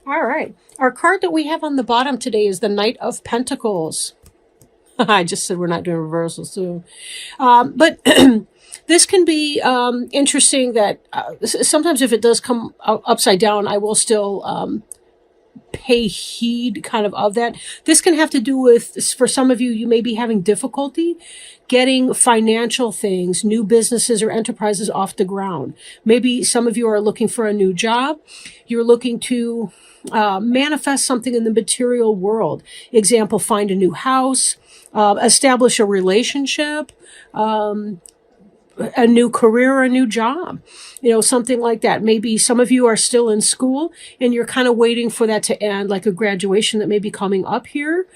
All right. Our card that we have on the bottom today is the Knight of Pentacles. I just said we're not doing reversals soon. But this can be interesting that sometimes if it does come upside down, I will still pay heed kind of that. This can have to do with, for some of you, you may be having difficulty getting financial things, new businesses or enterprises off the ground. Maybe some of you are looking for a new job. You're looking to manifest something in the material world. Example, find a new house, establish a relationship, a new career or a new job, something like that. Maybe some of you are still in school and you're kind of waiting for that to end, like a graduation that may be coming up here.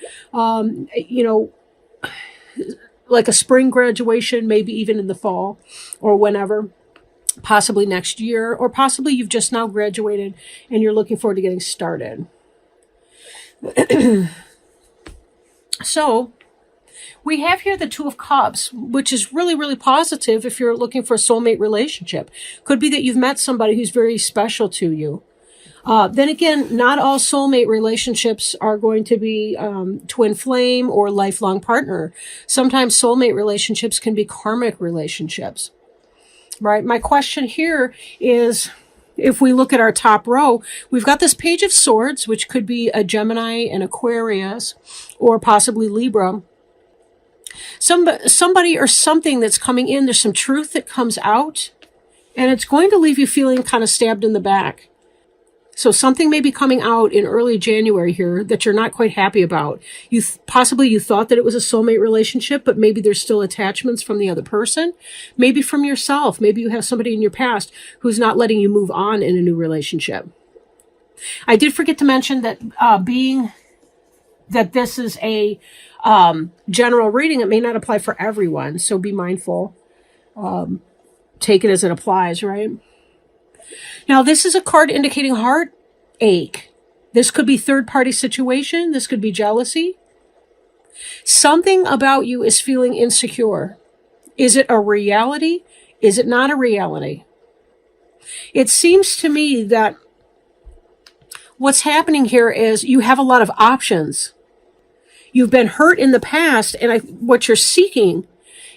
Like a spring graduation, maybe even in the fall or whenever, possibly next year, or possibly you've just now graduated and you're looking forward to getting started. So we have here the Two of Cups, which is really, really positive if you're looking for a soulmate relationship. Could be that you've met somebody who's very special to you. Then again, not all soulmate relationships are going to be twin flame or lifelong partner. Sometimes soulmate relationships can be karmic relationships, right? My question here is, if we look at our top row, we've got this Page of Swords, which could be a Gemini, an Aquarius, or possibly Libra. Somebody or something that's coming in, there's some truth that comes out, and it's going to leave you feeling kind of stabbed in the back. So something may be coming out in early January here that you're not quite happy about. Possibly you thought that it was a soulmate relationship, but maybe there's still attachments from the other person. Maybe from yourself. Maybe you have somebody in your past who's not letting you move on in a new relationship. I did forget to mention that being that this is a general reading, it may not apply for everyone. So be mindful. Take it as it applies, right? Now, this is a card indicating heartache. This could be third-party situation. This could be jealousy. Something about you is feeling insecure. Is it a reality? Is it not a reality? It seems to me that what's happening here is you have a lot of options. You've been hurt in the past, and what you're seeking,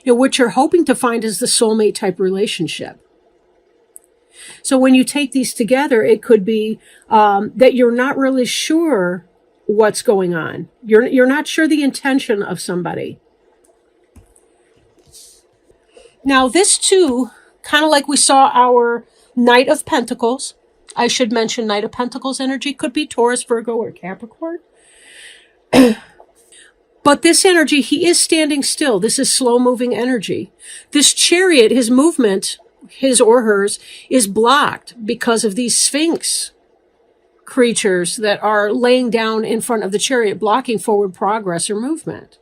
what you're hoping to find is the soulmate type relationship. So when you take these together, it could be that you're not really sure what's going on. You're not sure the intention of somebody. Now, this too, kind of like we saw our Knight of Pentacles. I should mention Knight of Pentacles energy could be Taurus, Virgo, or Capricorn. But this energy, he is standing still. This is slow-moving energy. This Chariot, his movement, his or hers, is blocked because of these Sphinx creatures that are laying down in front of the Chariot, blocking forward progress or movement.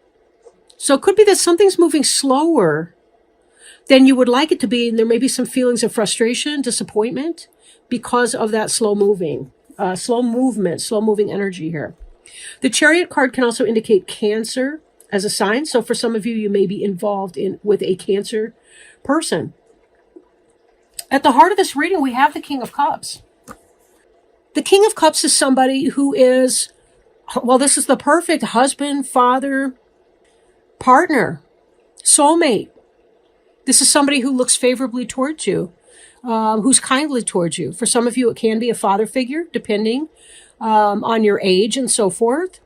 So it could be that something's moving slower than you would like it to be, and there may be some feelings of frustration, disappointment, because of that slow moving energy here. The Chariot card can also indicate Cancer as a sign. So for some of you, you may be involved with a Cancer person. At the heart of this reading, we have the King of Cups. The King of Cups is somebody who is, well, this is the perfect husband, father, partner, soulmate. This is somebody who looks favorably towards you, who's kindly towards you. For some of you, it can be a father figure, depending on your age and so forth.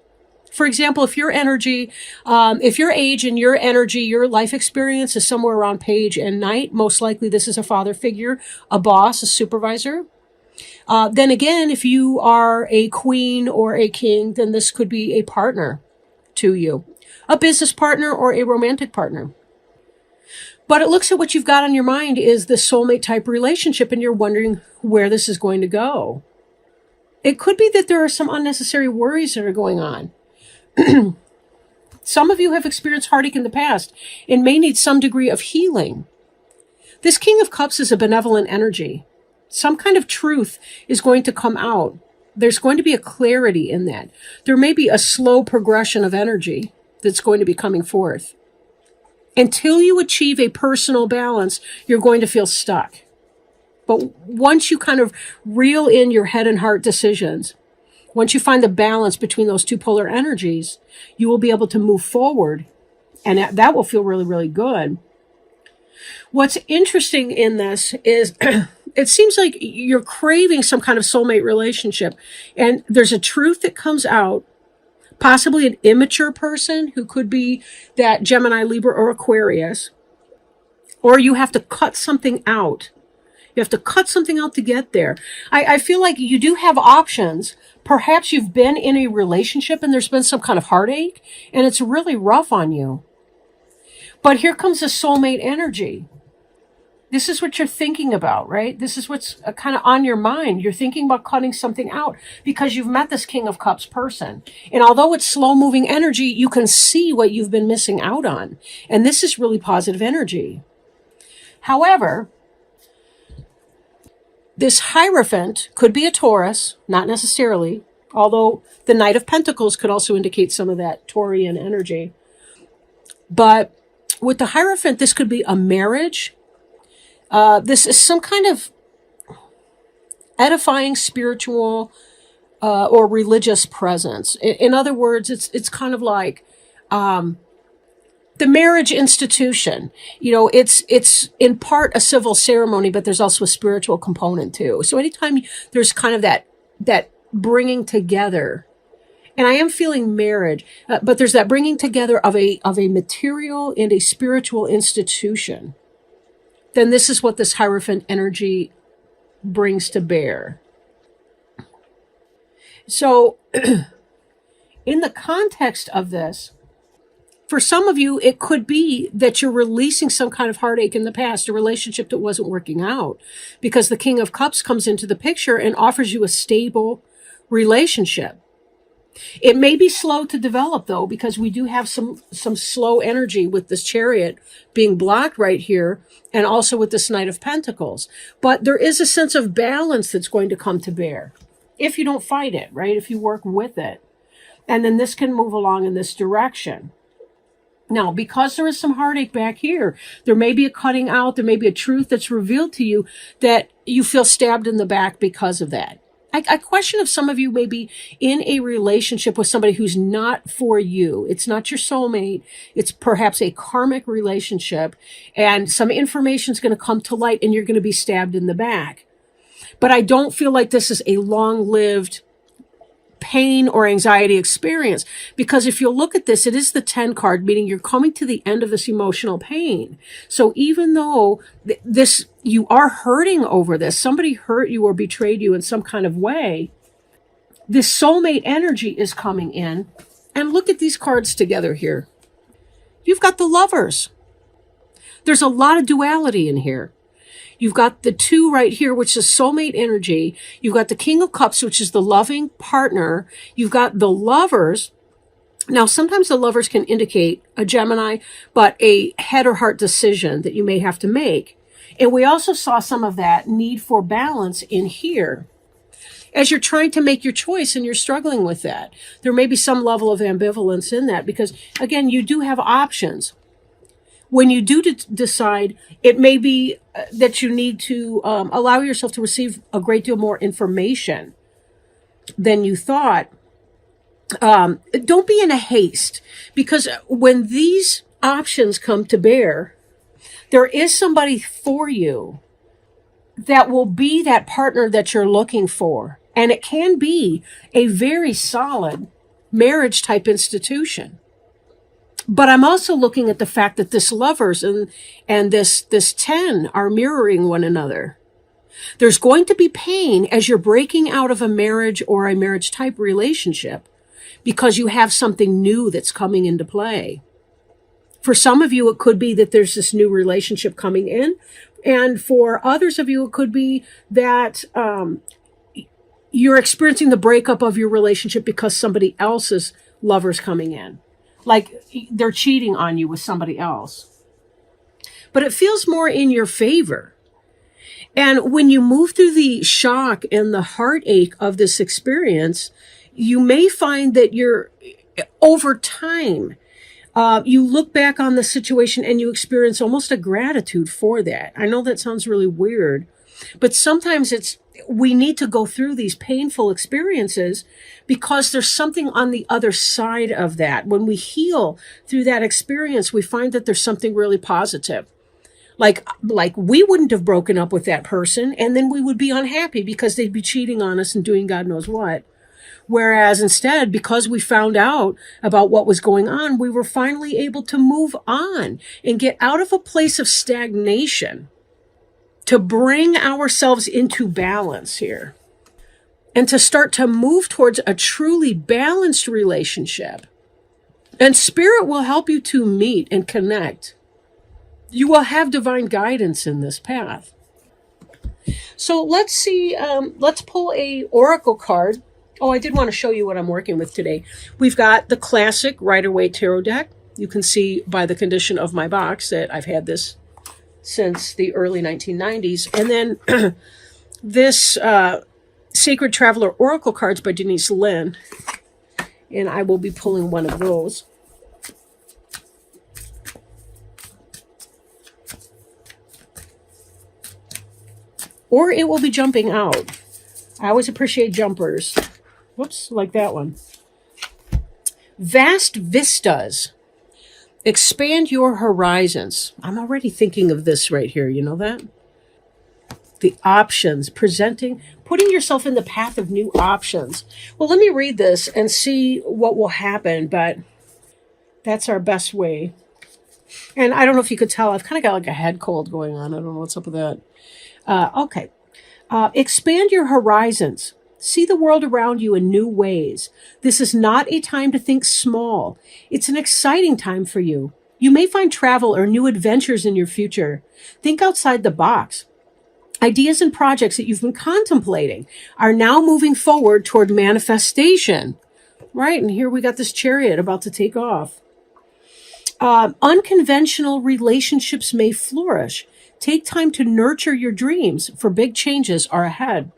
For example, if your age and your energy, your life experience is somewhere around Page and Knight, most likely this is a father figure, a boss, a supervisor. Then again, if you are a queen or a king, then this could be a partner to you, a business partner or a romantic partner. But it looks at what you've got on your mind is the soulmate type relationship, and you're wondering where this is going to go. It could be that there are some unnecessary worries that are going on. Some of you have experienced heartache in the past and may need some degree of healing. This King of Cups is a benevolent energy. Some kind of truth is going to come out. There's going to be a clarity in that. There may be a slow progression of energy that's going to be coming forth. Until you achieve a personal balance, you're going to feel stuck. But once you kind of reel in your head and heart decisions, Once you find the balance between those two polar energies, you will be able to move forward, and that will feel really, really good. What's interesting in this is it seems like you're craving some kind of soulmate relationship, and there's a truth that comes out, possibly an immature person who could be that Gemini, Libra, or Aquarius, or you have to cut something out. You have to cut something out to get there. I feel like you do have options. Perhaps you've been in a relationship and there's been some kind of heartache and it's really rough on you. But here comes the soulmate energy. This is what you're thinking about, right? This is what's kind of on your mind. You're thinking about cutting something out because you've met this King of Cups person. And although it's slow moving energy, you can see what you've been missing out on. And this is really positive energy. However, this Hierophant could be a Taurus, not necessarily, although the Knight of Pentacles could also indicate some of that Taurian energy. But with the Hierophant, this could be a marriage. This is some kind of edifying spiritual or religious presence. In other words, it's kind of like the marriage institution. You know, it's in part a civil ceremony, but there's also a spiritual component too. So anytime there's kind of that bringing together, and I am feeling marriage, but there's that bringing together of a material and a spiritual institution, then this is what this Hierophant energy brings to bear. So in the context of this, for some of you, it could be that you're releasing some kind of heartache in the past, a relationship that wasn't working out, because the King of Cups comes into the picture and offers you a stable relationship. It may be slow to develop, though, because we do have some slow energy with this Chariot being blocked right here, and also with this Knight of Pentacles. But there is a sense of balance that's going to come to bear if you don't fight it, right? If you work with it. And then this can move along in this direction. Now, because there is some heartache back here, there may be a cutting out, there may be a truth that's revealed to you that you feel stabbed in the back because of that. I question if some of you may be in a relationship with somebody who's not for you. It's not your soulmate. It's perhaps a karmic relationship, and some information is going to come to light and you're going to be stabbed in the back. But I don't feel like this is a long-lived pain or anxiety experience, because if you look at this, it is the 10 card, meaning you're coming to the end of this emotional pain. So even though you are hurting over this, somebody hurt you or betrayed you in some kind of way, this soulmate energy is coming in. And look at these cards together here. You've got the Lovers. There's a lot of duality in here. You've got the 2 right here, which is soulmate energy. You've got the King of Cups, which is the loving partner. You've got the Lovers. Now, sometimes the Lovers can indicate a Gemini, but a head or heart decision that you may have to make. And we also saw some of that need for balance in here. As you're trying to make your choice and you're struggling with that, there may be some level of ambivalence in that because, again, you do have options. When you do decide, it may be that you need to allow yourself to receive a great deal more information than you thought. Don't be in a haste, because when these options come to bear, there is somebody for you that will be that partner that you're looking for. And it can be a very solid marriage type institution. But I'm also looking at the fact that this Lovers and this 10 are mirroring one another. There's going to be pain as you're breaking out of a marriage or a marriage type relationship because you have something new that's coming into play. For some of you, it could be that there's this new relationship coming in. And for others of you, it could be that you're experiencing the breakup of your relationship because somebody else's Lover's coming in. Like they're cheating on you with somebody else. But it feels more in your favor. And when you move through the shock and the heartache of this experience, you may find that over time, you look back on the situation and you experience almost a gratitude for that. I know that sounds really weird, but sometimes we need to go through these painful experiences because there's something on the other side of that. When we heal through that experience, we find that there's something really positive. Like we wouldn't have broken up with that person, and then we would be unhappy because they'd be cheating on us and doing God knows what. Whereas instead, because we found out about what was going on, we were finally able to move on and get out of a place of stagnation to bring ourselves into balance here and to start to move towards a truly balanced relationship. And Spirit will help you to meet and connect. You will have divine guidance in this path. So let's see, let's pull a oracle card. Oh, I did want to show you what I'm working with today. We've got the classic Rider-Waite Tarot deck. You can see by the condition of my box that I've had this since the early 1990s. And then this Sacred Traveler Oracle cards by Denise Lynn. And I will be pulling one of those. Or it will be jumping out. I always appreciate jumpers. Whoops, like that one. Vast vistas. Expand your horizons. I'm already thinking of this right here. You know that? The options, putting yourself in the path of new options. Well, let me read this and see what will happen, but that's our best way. And I don't know if you could tell, I've kind of got like a head cold going on. I don't know what's up with that. Okay. Expand your horizons. See the world around you in new ways. This is not a time to think small. It's an exciting time for you. You may find travel or new adventures in your future. Think outside the box. Ideas and projects that you've been contemplating are now moving forward toward manifestation. Right, and here we got this chariot about to take off. Unconventional relationships may flourish. Take time to nurture your dreams, for big changes are ahead.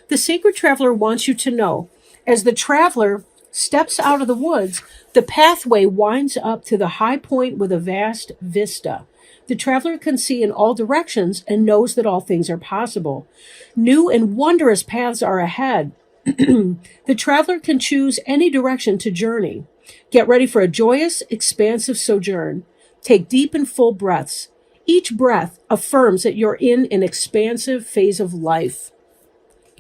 The Sacred Traveler wants you to know, as the traveler steps out of the woods, the pathway winds up to the high point with a vast vista. The traveler can see in all directions and knows that all things are possible. New and wondrous paths are ahead. The traveler can choose any direction to journey. Get ready for a joyous, expansive sojourn. Take deep and full breaths. Each breath affirms that you're in an expansive phase of life.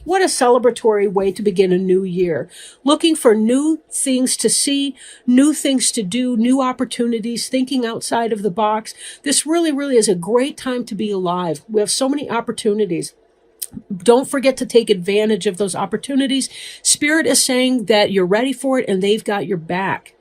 What a celebratory way to begin a new year. Looking for new things to see, new things to do, new opportunities, thinking outside of the box. This really, really is a great time to be alive. We have so many opportunities. Don't forget to take advantage of those opportunities. Spirit is saying that you're ready for it and they've got your back.